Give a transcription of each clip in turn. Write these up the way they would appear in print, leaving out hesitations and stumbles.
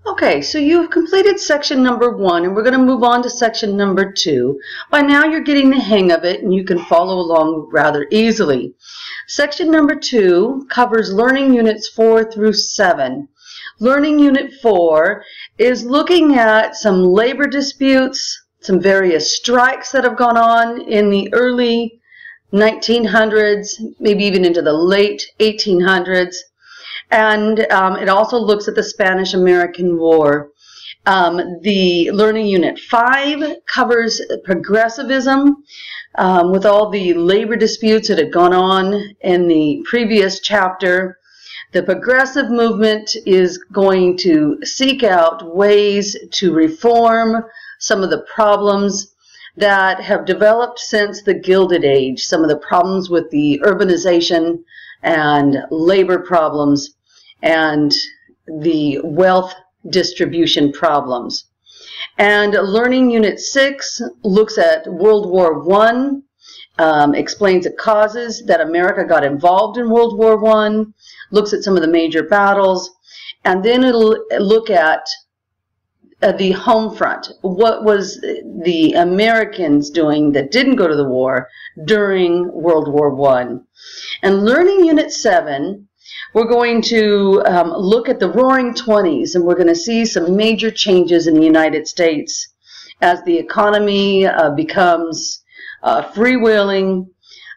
Okay, so you've completed section number 1, and we're going to move on to section number 2. By now you're getting the hang of it, and you can follow along rather easily. Section number 2 covers learning units 4 through 7. Learning unit 4 is looking at some labor disputes, some various strikes that have gone on in the early 1900s, maybe even into the late 1800s. And it also looks at the Spanish-American War. The Learning Unit 5 covers progressivism with all the labor disputes that had gone on in the previous chapter. The progressive movement is going to seek out ways to reform some of the problems that have developed since the Gilded Age, some of the problems with the urbanization and labor problems and the wealth distribution problems. And Learning Unit 6 looks at World War I, explains the causes that America got involved in World War I, looks at some of the major battles, and then it'll look at the home front. What was the Americans doing that didn't go to the war during World War I? And Learning Unit 7, we're going to look at the Roaring Twenties, and we're going to see some major changes in the United States as the economy becomes freewheeling,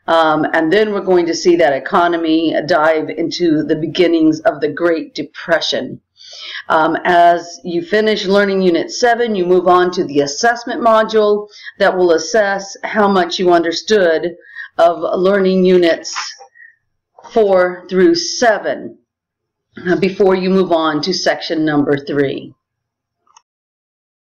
and then we're going to see that economy dive into the beginnings of the Great Depression. As you finish Learning Unit 7, you move on to the assessment module that will assess how much you understood of Learning Units 4 through 7 before you move on to section number 3.